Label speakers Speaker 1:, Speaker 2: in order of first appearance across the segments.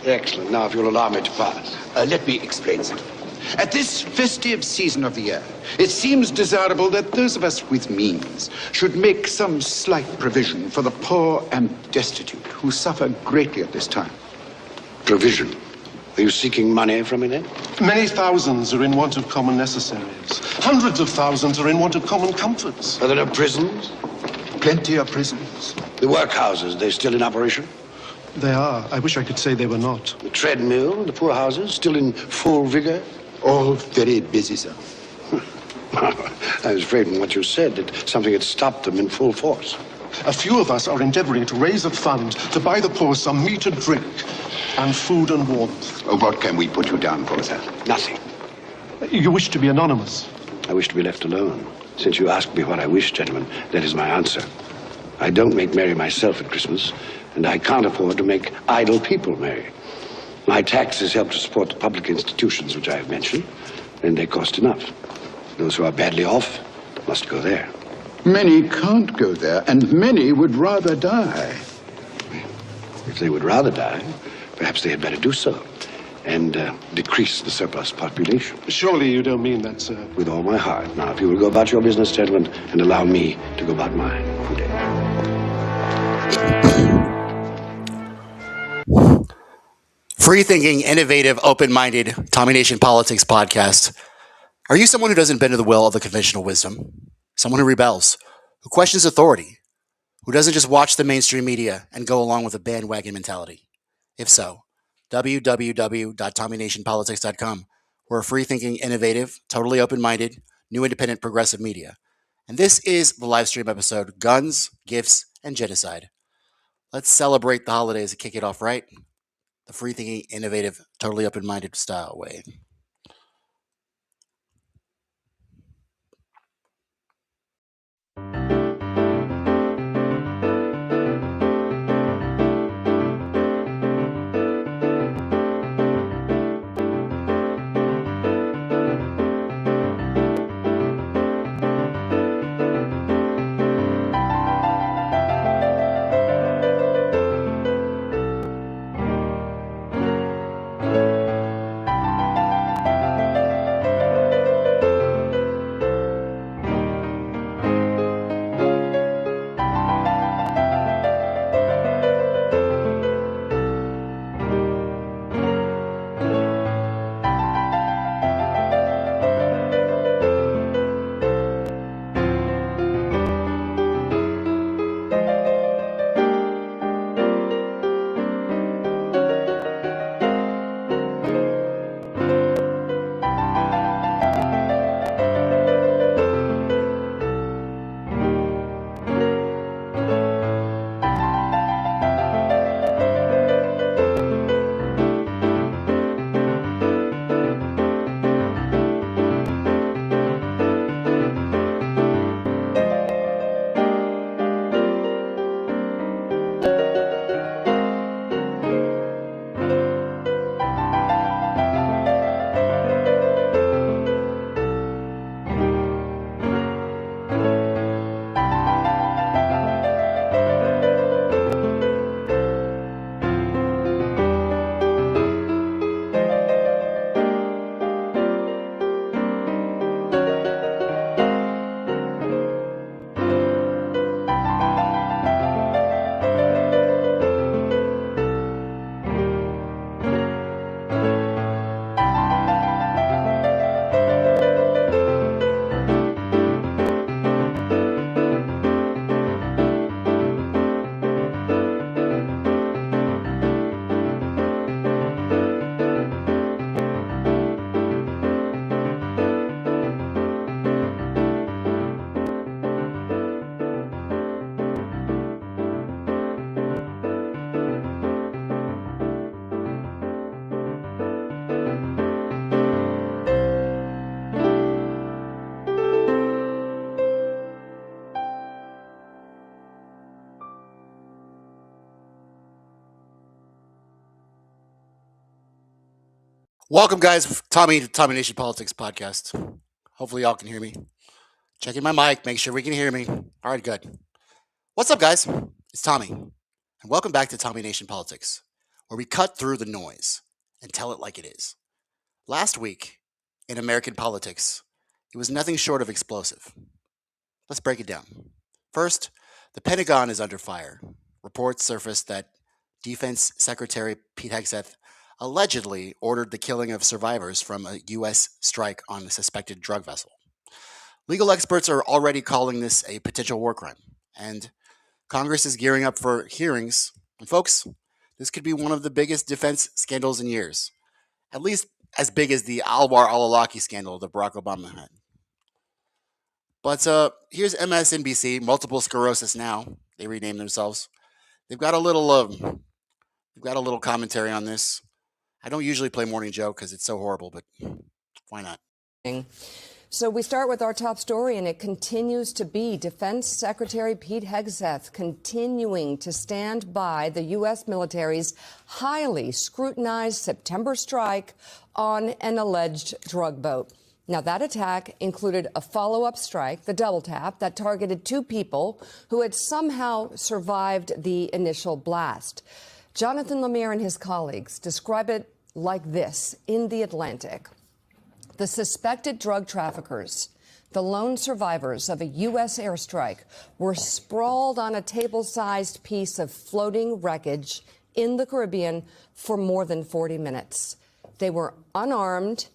Speaker 1: Excellent. Now, if you'll allow me to pass.
Speaker 2: Let me explain, sir. At this festive season of the year, it seems desirable that those of us with means should make some slight provision for the poor and destitute who suffer greatly at this time.
Speaker 1: Provision? Are you seeking money from me then?
Speaker 3: Many thousands are in want of common necessaries. Hundreds of thousands are in want of common comforts.
Speaker 1: Are there no prisons?
Speaker 2: Plenty of prisons.
Speaker 1: The workhouses, they're still in operation?
Speaker 3: They are. I wish I could say they were not.
Speaker 1: The treadmill, the poorhouses, still in full vigor?
Speaker 2: All very busy, sir.
Speaker 1: I was afraid from what you said that something had stopped them in full force.
Speaker 3: A few of us are endeavoring to raise a fund to buy the poor some meat and drink and food and warmth.
Speaker 2: What can we put you down for, sir?
Speaker 1: Nothing.
Speaker 3: You wish to be anonymous?
Speaker 1: I wish to be left alone. Since you asked me what I wish, gentlemen, that is my answer. I don't make merry myself at Christmas, and I can't afford to make idle people merry. My taxes help to support the public institutions which I have mentioned, and they cost enough. Those who are badly off must go there.
Speaker 2: Many can't go there, and many would rather die.
Speaker 1: If they would rather die, perhaps they had better do so, and decrease the surplus population.
Speaker 3: Surely you don't mean that, sir.
Speaker 1: With all my heart. Now, if you will go about your business, gentlemen, and allow me to go about mine. Good day.
Speaker 4: Free-thinking, innovative, open-minded Tommy Nation Politics podcast. Are you someone who doesn't bend to the will of the conventional wisdom? Someone who rebels, who questions authority, who doesn't just watch the mainstream media and go along with a bandwagon mentality? If so, www.tommynationpolitics.com. We're a free-thinking, innovative, totally open-minded, new independent progressive media. And this is the live stream episode, Guns, Gifts, and Genocide. Let's celebrate the holidays and kick it off right. The free-thinking, innovative, totally open-minded style way. Welcome, guys. Tommy Nation Politics podcast. Hopefully, y'all can hear me. Checking my mic, make sure we can hear me. All right, good. What's up, guys? It's Tommy, and welcome back to Tommy Nation Politics, where we cut through the noise and tell it like it is. Last week, in American politics, it was nothing short of explosive. Let's break it down. First, the Pentagon is under fire. Reports surfaced that Defense Secretary Pete Hegseth allegedly ordered the killing of survivors from a U.S. strike on a suspected drug vessel. Legal experts are already calling this a potential war crime, and Congress is gearing up for hearings. And folks, this could be one of the biggest defense scandals in years, at least as big as the Alwar al-Awlaki scandal that Barack Obama had. But here's MSNBC, multiple sclerosis now. They renamed themselves. They've got a little commentary on this. I don't usually play Morning Joe because it's so horrible, but why not?
Speaker 5: So we start with our top story, and it continues to be Defense Secretary Pete Hegseth continuing to stand by the U.S. military's highly scrutinized September strike on an alleged drug boat. Now, that attack included a follow-up strike, the double tap, that targeted 2 people who had somehow survived the initial blast. Jonathan Lemire and his colleagues describe it like this in The Atlantic. The suspected drug traffickers, the lone survivors of a U.S. airstrike, were sprawled on a table-sized piece of floating wreckage in the Caribbean for more than 40 minutes. They were unarmed,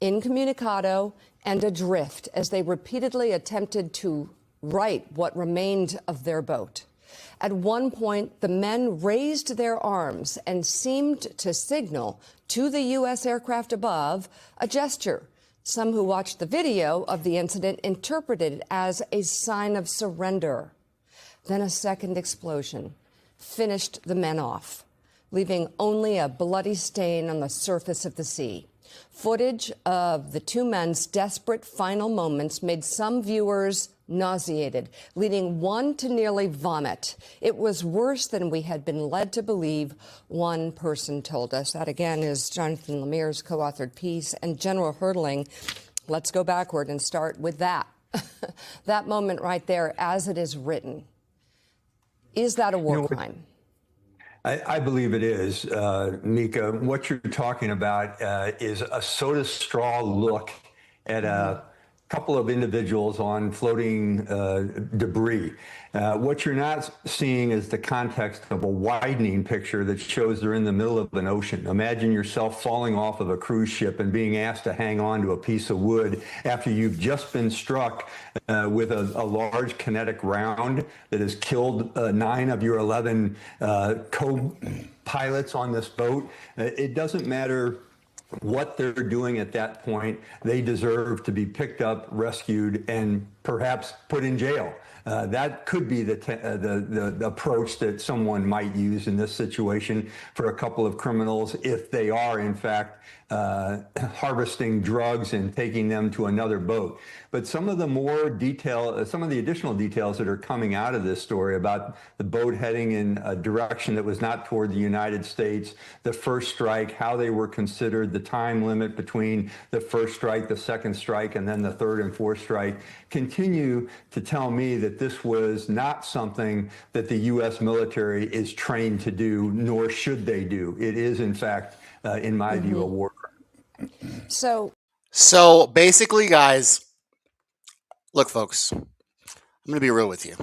Speaker 5: incommunicado, and adrift as they repeatedly attempted to right what remained of their boat. At one point, the men raised their arms and seemed to signal to the U.S. aircraft above a gesture. Some who watched the video of the incident interpreted it as a sign of surrender. Then a second explosion finished the men off, leaving only a bloody stain on the surface of the sea. Footage of the 2 men's desperate final moments made some viewers nauseated, leading one to nearly vomit. It was worse than we had been led to believe, one person told us. That, again, is Jonathan Lemire's co-authored piece. And General Hurtling, let's go backward and start with that. That moment right there, as it is written. Is that a war crime?
Speaker 6: I believe it is, Mika. What you're talking about is a soda straw look at a couple of individuals on floating debris. What you're not seeing is the context of a widening picture that shows they're in the middle of an ocean. Imagine yourself falling off of a cruise ship and being asked to hang on to a piece of wood after you've just been struck with a large kinetic round that has killed 9 of your 11 co-pilots on this boat. It doesn't matter what they're doing at that point. They deserve to be picked up, rescued, and perhaps put in jail. That could be the approach that someone might use in this situation for a couple of criminals if they are, in fact, harvesting drugs and taking them to another boat. But some of the additional details that are coming out of this story about the boat heading in a direction that was not toward the United States, the first strike, how they were considered, the time limit between the first strike, the second strike, and then the third and fourth strike, continue to tell me that this was not something that the U.S. military is trained to do, nor should they do. It is, in fact, in my view, a war crime.
Speaker 4: So basically, guys, look, folks, I'm going to be real with you.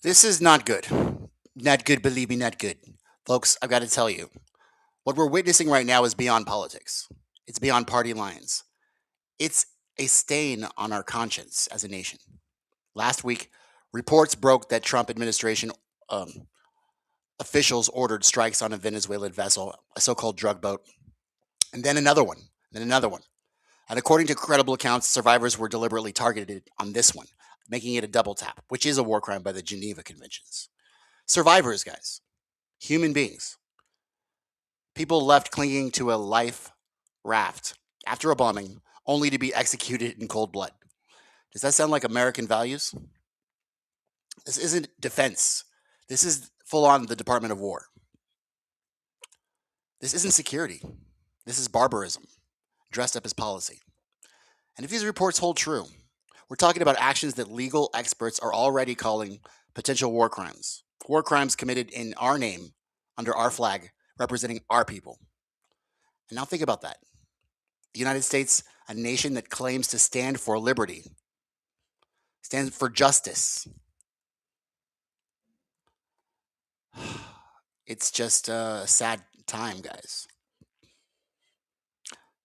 Speaker 4: This is not good. Not good, believe me, not good. Folks, I've got to tell you, what we're witnessing right now is beyond politics. It's beyond party lines. It's a stain on our conscience as a nation. Last week, reports broke that Trump administration officials ordered strikes on a Venezuelan vessel, a so-called drug boat, and then another one, And according to credible accounts, survivors were deliberately targeted on this one, making it a double tap, which is a war crime by the Geneva Conventions. Survivors, guys, human beings, people left clinging to a life raft after a bombing, only to be executed in cold blood. Does that sound like American values? This isn't defense. This is full-on the Department of War. This isn't security. This is barbarism, dressed up as policy. And if these reports hold true, we're talking about actions that legal experts are already calling potential war crimes committed in our name under our flag, representing our people. And now think about that. The United States, a nation that claims to stand for liberty, stand for justice. It's just a sad time, guys.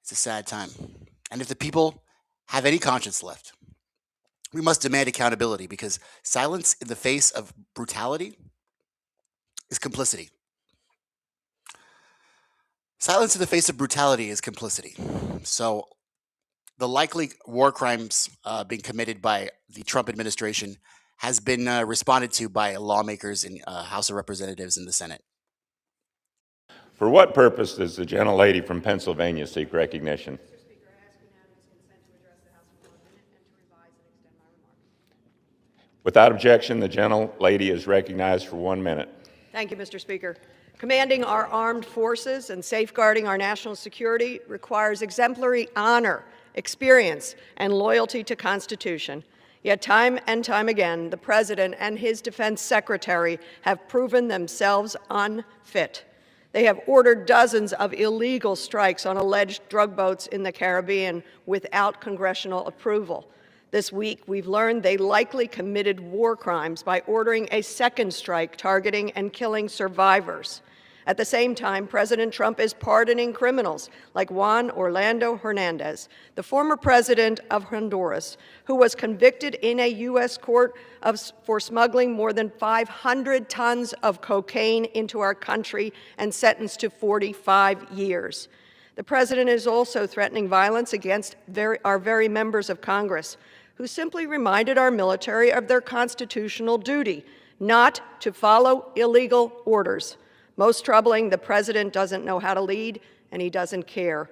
Speaker 4: It's a sad time. And if the people have any conscience left, we must demand accountability, because silence in the face of brutality is complicity. Silence in the face of brutality is complicity. So the likely war crimes being committed by the Trump administration has been responded to by lawmakers in House of Representatives and the Senate.
Speaker 7: For what purpose does the gentlelady from Pennsylvania seek recognition? Without objection, the gentlelady is recognized for 1 minute.
Speaker 8: Thank you, Mr. Speaker. Commanding our armed forces and safeguarding our national security requires exemplary honor, experience, and loyalty to Constitution. Yet time and time again, the President and his Defense Secretary have proven themselves unfit. They have ordered dozens of illegal strikes on alleged drug boats in the Caribbean without congressional approval. This week, we've learned they likely committed war crimes by ordering a second strike targeting and killing survivors. At the same time, President Trump is pardoning criminals like Juan Orlando Hernandez, the former president of Honduras, who was convicted in a U.S. court for smuggling more than 500 tons of cocaine into our country and sentenced to 45 years. The president is also threatening violence against our very members of Congress, who simply reminded our military of their constitutional duty, not to follow illegal orders. Most troubling, the president doesn't know how to lead, and he doesn't care.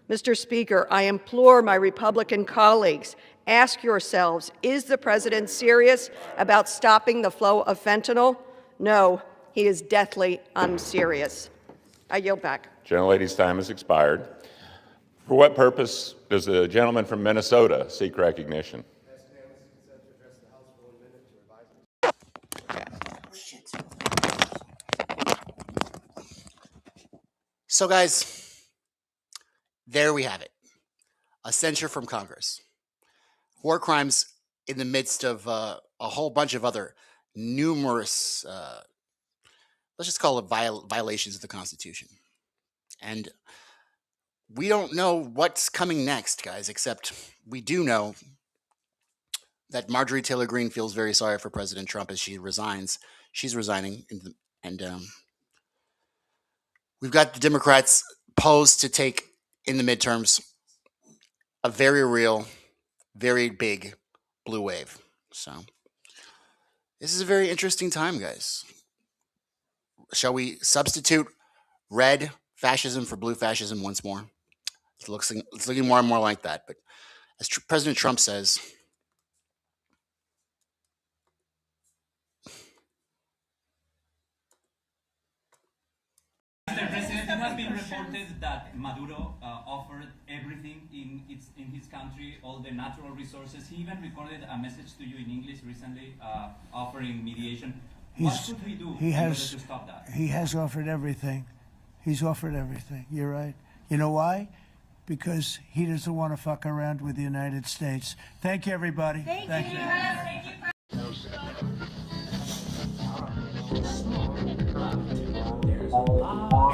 Speaker 8: Mr. Speaker, I implore my Republican colleagues, ask yourselves, is the president serious about stopping the flow of fentanyl? No, he is deathly unserious. I yield back.
Speaker 7: Gentlelady's time has expired. For what purpose does the gentleman from Minnesota seek recognition?
Speaker 4: So, guys, there we have it. A censure from Congress. War crimes in the midst of a whole bunch of other numerous, let's just call it violations of the Constitution. And we don't know what's coming next, guys, except we do know that Marjorie Taylor Greene feels very sorry for President Trump as she resigns. She's resigning, and we've got the Democrats posed to take in the midterms a very real, very big blue wave. So this is a very interesting time, guys. Shall we substitute red fascism for blue fascism once more? It's looking more and more like that. But as President Trump says,
Speaker 9: Mr. President, it has been reported that Maduro offered everything in his country, all the natural resources. He even recorded a message to you in English recently, offering mediation. What should we do in order to stop that?
Speaker 10: He has offered everything. He's offered everything. You're right. You know why? Because he doesn't want to fuck around with the United States. Thank you, everybody. Thank you. Thank you.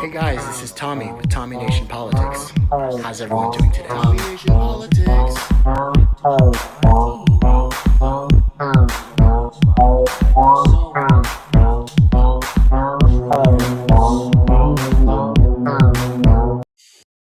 Speaker 4: hey guys, this is Tommy with Tommy Nation Politics. How's everyone doing today? Tommy Nation Politics.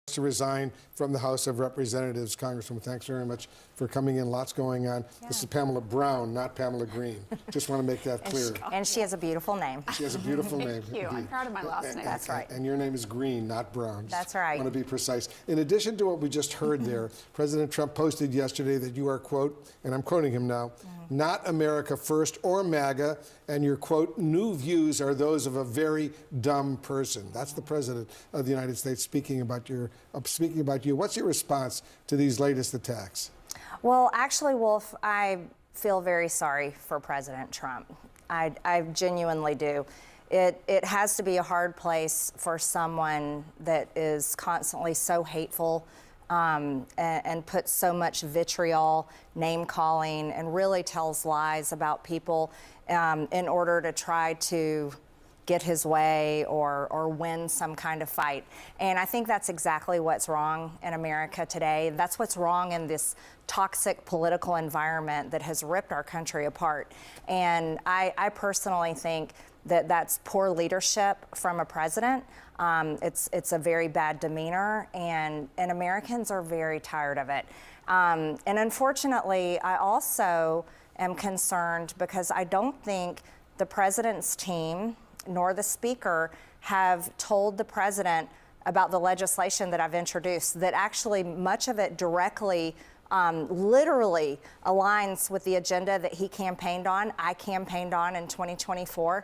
Speaker 11: To resign from the House of Representatives. Congresswoman, thanks very much for coming in. Lots going on. Yeah. This is Pamela Brown, not Pamela Green. Just want to make that clear.
Speaker 12: And she has a beautiful name.
Speaker 11: She has a beautiful name.
Speaker 12: Thank you. I'm proud of my last name. That's right.
Speaker 11: And your name is Green, not Brown.
Speaker 12: That's right.
Speaker 11: I want to be precise. In addition to what we just heard there, President Trump posted yesterday that you are, quote, and I'm quoting him now, not America first or MAGA, and your, quote, new views are those of a very dumb person. That's the President of the United States speaking about you. What's your response to these latest attacks?
Speaker 12: Well, actually, Wolf, I feel very sorry for President Trump. I genuinely do. it has to be a hard place for someone that is constantly so hateful and puts so much vitriol, name calling, and really tells lies about people in order to try to get his way or win some kind of fight. And I think that's exactly what's wrong in America today. That's what's wrong in this toxic political environment that has ripped our country apart. And I personally think that that's poor leadership from a president. It's a very bad demeanor, and Americans are very tired of it. And unfortunately, I also am concerned because I don't think the president's team nor the speaker have told the president about the legislation that I've introduced, that actually much of it directly literally aligns with the agenda that he campaigned on, I campaigned on in 2024.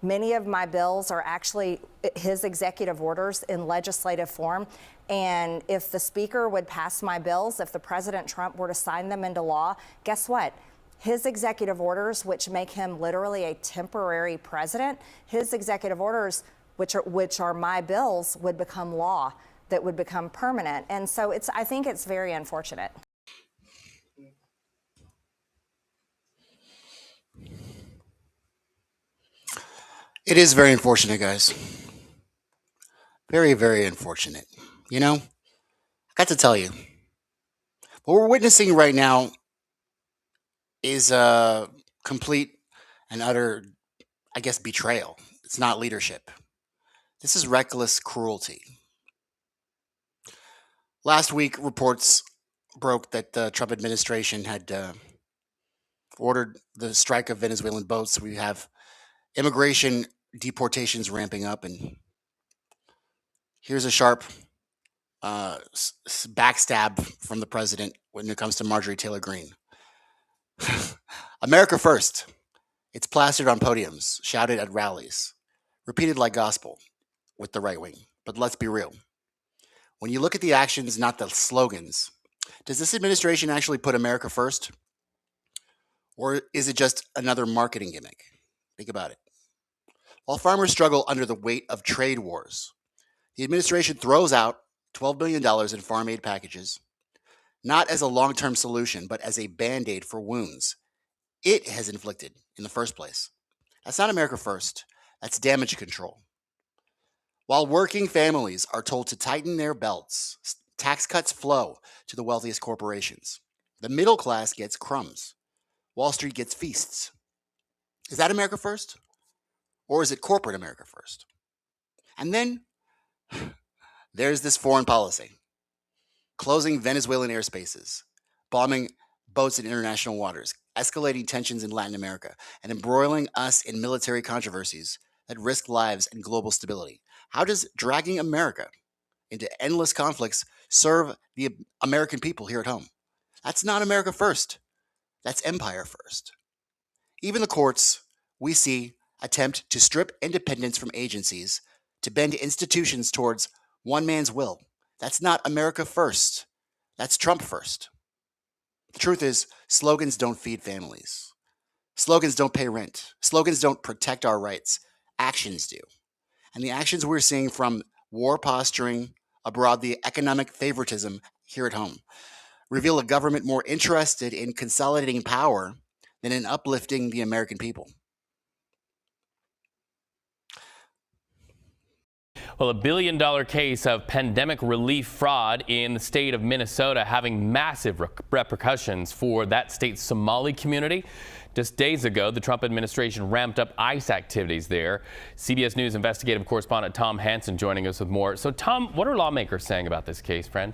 Speaker 12: Many of my bills are actually his executive orders in legislative form. And if the speaker would pass my bills, if the President Trump were to sign them into law, guess what? His executive orders, which make him literally a temporary president, his executive orders, which are my bills, would become law that would become permanent. And so I think it's very unfortunate.
Speaker 4: It is very unfortunate, guys. Very, very unfortunate. You know, I got to tell you, what we're witnessing right now is a complete and utter, I guess, betrayal. It's not leadership. This is reckless cruelty. Last week, reports broke that the Trump administration had ordered the strike of Venezuelan boats. We have immigration deportations ramping up, and here's a sharp backstab from the president when it comes to Marjorie Taylor Greene. America first. It's plastered on podiums, shouted at rallies, repeated like gospel with the right wing. But let's be real. When you look at the actions, not the slogans, does this administration actually put America first? Or is it just another marketing gimmick? Think about it. While farmers struggle under the weight of trade wars, the administration throws out $12 billion in farm aid packages, not as a long-term solution, but as a Band-Aid for wounds it has inflicted in the first place. That's not America first. That's damage control. While working families are told to tighten their belts, tax cuts flow to the wealthiest corporations. The middle class gets crumbs. Wall Street gets feasts. Is that America first? Or is it corporate America first? And then there's this foreign policy. Closing Venezuelan airspaces, bombing boats in international waters, escalating tensions in Latin America, and embroiling us in military controversies that risk lives and global stability. How does dragging America into endless conflicts serve the American people here at home? That's not America first. That's empire first. Even the courts, we see, attempt to strip independence from agencies to bend institutions towards one man's will. That's not America first. That's Trump first. The truth is, slogans don't feed families. Slogans don't pay rent. Slogans don't protect our rights. Actions do. And the actions we're seeing from war posturing abroad, the economic favoritism here at home, reveal a government more interested in consolidating power than in uplifting the American people.
Speaker 13: Well, $1 billion case of pandemic relief fraud in the state of Minnesota having massive repercussions for that state's Somali community. Just days ago, the Trump administration ramped up ICE activities there. CBS News investigative correspondent Tom Hansen joining us with more. So, Tom, what are lawmakers saying about this case, friend?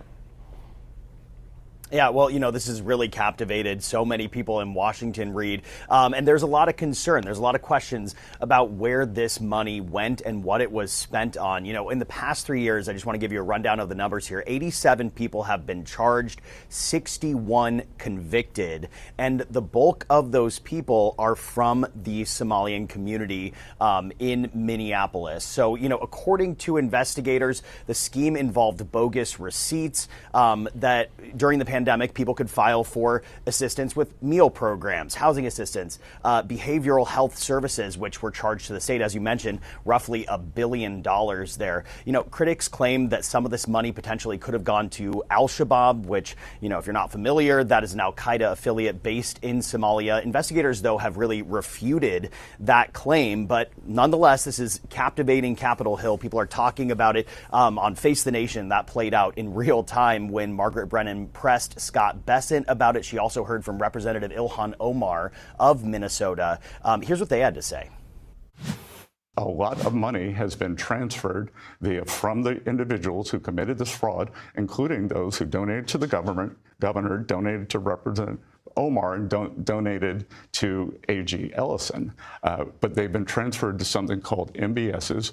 Speaker 14: Yeah, well, you know, this has really captivated so many people in Washington, Reed. And there's a lot of concern. There's a lot of questions about where this money went and what it was spent on. You know, in the past 3 years, I just want to give you a rundown of the numbers here. 87 people have been charged, 61 convicted, and the bulk of those people are from the Somalian community in Minneapolis. So, you know, according to investigators, the scheme involved bogus receipts that during the pandemic pandemic, people could file for assistance with meal programs, housing assistance, behavioral health services, which were charged to the state, as you mentioned, roughly $1 billion there. Critics claim that some of this money potentially could have gone to Al-Shabaab, which, if you're not familiar, that is an Al-Qaeda affiliate based in Somalia. Investigators, though, have really refuted that claim. But nonetheless, this is captivating Capitol Hill. People are talking about it on Face the Nation. That played out in real time when Margaret Brennan pressed Scott Bessent about it. She also heard from Representative Ilhan Omar of Minnesota. Here's what they had to say.
Speaker 15: A lot of money has been transferred from the individuals who committed this fraud, including those who donated to the governor, donated to Representative Omar, and donated to A.G. Ellison. But they've been transferred to something called MBSs.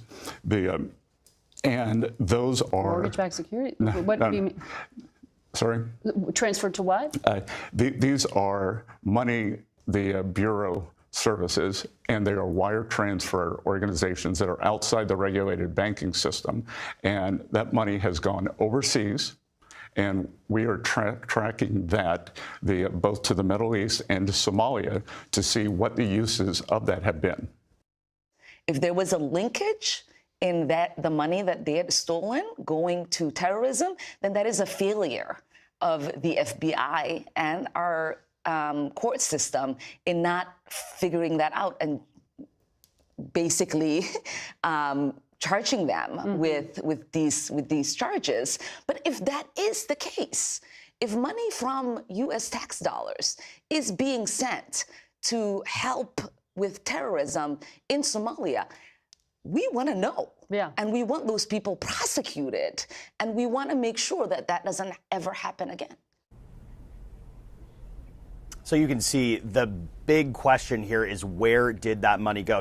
Speaker 15: And those are
Speaker 16: mortgage-backed security. What do you mean?
Speaker 15: Sorry?
Speaker 16: Transferred to what?
Speaker 15: These are money the Bureau services, and they are wire transfer organizations that are outside the regulated banking system. And that money has gone overseas, and we are tracking that both to the Middle East and to Somalia to see what the uses of that have been.
Speaker 17: If there was a linkage in the money that they had stolen going to terrorism, then that is a failure of the FBI and our court system in not figuring that out and basically charging them with these charges. But if that is the case, if money from U.S. tax dollars is being sent to help with terrorism in Somalia, we want to know. Yeah. And we want those people prosecuted. And we want to make sure that that doesn't ever happen again.
Speaker 14: So you can see the big question here is, where did that money go?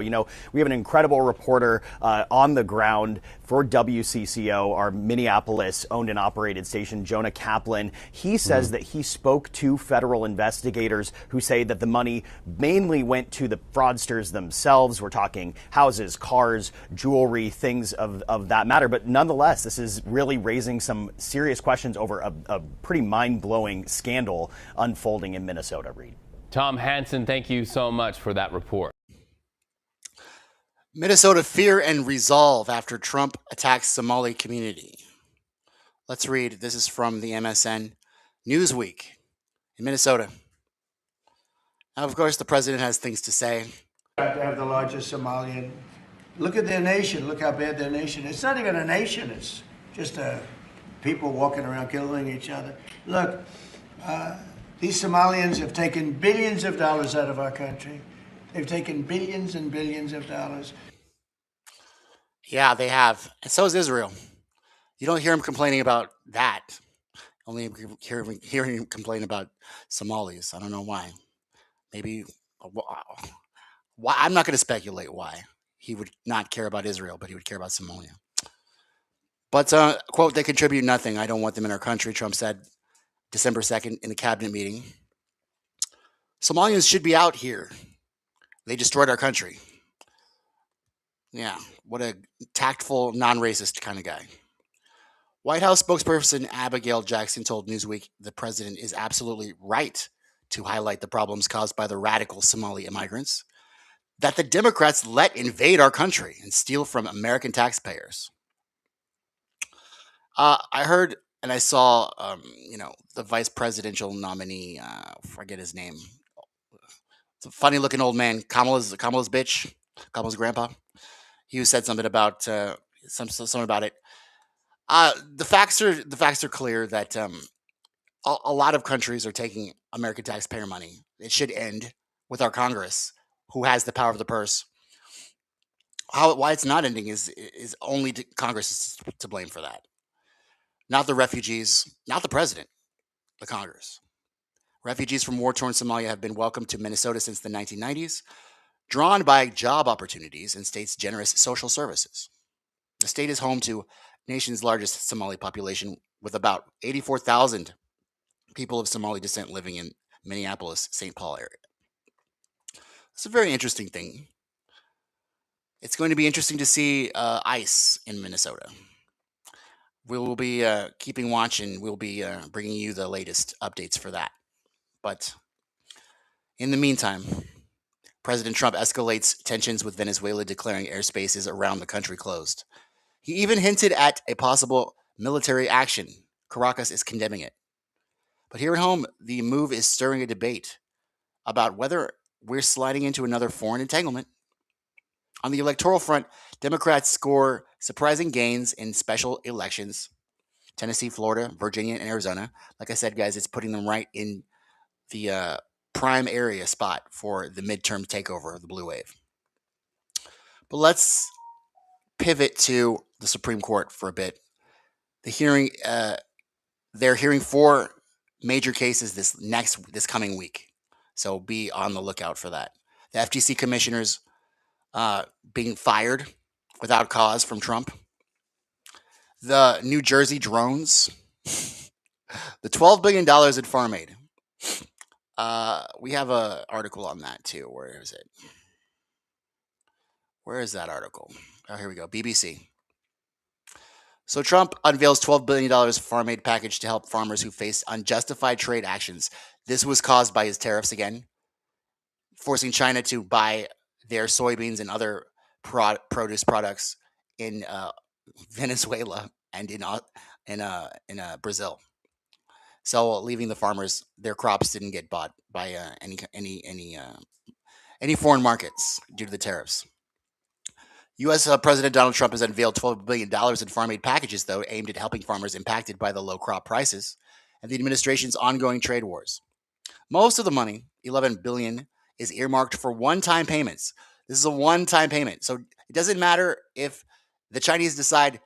Speaker 14: We have an incredible reporter on the ground for WCCO, our Minneapolis owned and operated station, Jonah Kaplan. He says that he spoke to federal investigators who say that the money mainly went to the fraudsters themselves. We're talking houses, cars, jewelry, things of that matter. But nonetheless, this is really raising some serious questions over a pretty mind-blowing scandal unfolding in Minnesota, Reed.
Speaker 13: Tom Hansen, thank you so much for that report.
Speaker 4: Minnesota fear and resolve after Trump attacks Somali community. Let's read. This is from the MSN Newsweek in Minnesota. Now, of course, the president has things to say.
Speaker 10: To have the largest Somalian. Look at their nation. Look how bad their nation is. It's not even a nation. It's just people walking around killing each other. Look, these Somalians have taken billions of dollars out of our country. They've taken billions and billions of dollars.
Speaker 4: Yeah, they have. And so is Israel. You don't hear him complaining about that. Only hear him complain about Somalis. I don't know why. Maybe, why? I'm not going to speculate why he would not care about Israel, but he would care about Somalia. But, quote, they contribute nothing. I don't want them in our country, Trump said December 2nd in the cabinet meeting. Somalians should be out here. They destroyed our country. Yeah, what a tactful, non-racist kind of guy. White House spokesperson Abigail Jackson told Newsweek the president is absolutely right to highlight the problems caused by the radical Somali immigrants that the Democrats let invade our country and steal from American taxpayers. I heard and I saw, the vice presidential nominee, forget his name. It's a funny-looking old man, Kamala's bitch, Kamala's grandpa. He said something about something about it. The facts are clear that a lot of countries are taking American taxpayer money. It should end with our Congress, who has the power of the purse. Why it's not ending is only Congress is to blame for that. Not the refugees, not the president, the Congress. Refugees from war-torn Somalia have been welcomed to Minnesota since the 1990s, drawn by job opportunities and state's generous social services. The state is home to the nation's largest Somali population, with about 84,000 people of Somali descent living in Minneapolis, St. Paul area. It's a very interesting thing. It's going to be interesting to see ICE in Minnesota. we will be keeping watch, and we'll be bringing you the latest updates for that. But in the meantime, President Trump escalates tensions with Venezuela, declaring airspaces around the country closed. He even hinted at a possible military action. Caracas is condemning it. But here at home, the move is stirring a debate about whether we're sliding into another foreign entanglement. On the electoral front, Democrats score surprising gains in special elections. Tennessee, Florida, Virginia, and Arizona. Like I said, guys, it's putting them right in the prime area spot for the midterm takeover of the blue wave. But let's pivot to the Supreme Court for a bit. The hearing, they're hearing 4 major cases this coming week, so be on the lookout for that. The FTC commissioners being fired without cause from Trump. The New Jersey drones. The $12 billion in farm aid. We have an article on that too. Where is it? Where is that article? Oh, here we go. BBC. So Trump unveils $12 billion farm aid package to help farmers who face unjustified trade actions. This was caused by his tariffs again, forcing China to buy their soybeans and other produce products in Venezuela and in Brazil. So leaving the farmers, their crops didn't get bought by any foreign markets due to the tariffs. U.S. President Donald Trump has unveiled $12 billion in farm aid packages, though, aimed at helping farmers impacted by the low crop prices and the administration's ongoing trade wars. Most of the money, $11 billion, is earmarked for one-time payments. This is a one-time payment, so it doesn't matter if the Chinese decide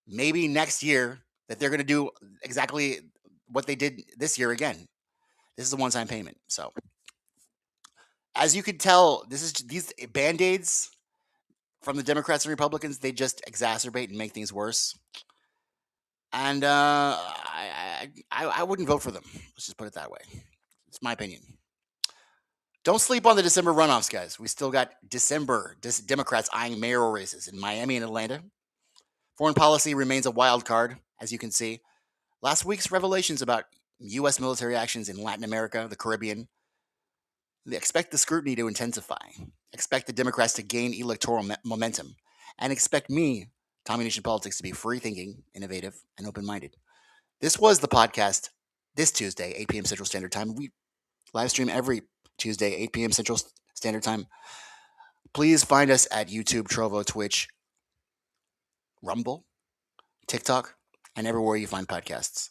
Speaker 4: maybe next year that they're going to do exactly what they did this year again. This is a one-time payment. So, as you can tell, these Band-Aids from the Democrats and Republicans, they just exacerbate and make things worse. And I wouldn't vote for them. Let's just put it that way. It's my opinion. Don't sleep on the December runoffs, guys. We still got Democrats eyeing mayoral races in Miami and Atlanta. Foreign policy remains a wild card, as you can see. Last week's revelations about U.S. military actions in Latin America, the Caribbean, they expect the scrutiny to intensify. Expect the Democrats to gain electoral momentum. And expect me, Tommy Nation Politics, to be free-thinking, innovative, and open-minded. This was the podcast this Tuesday, 8 p.m. Central Standard Time. We live stream every Tuesday, 8 p.m. Central Standard Time. Please find us at YouTube, Trovo, Twitch, Rumble, TikTok, and everywhere you find podcasts.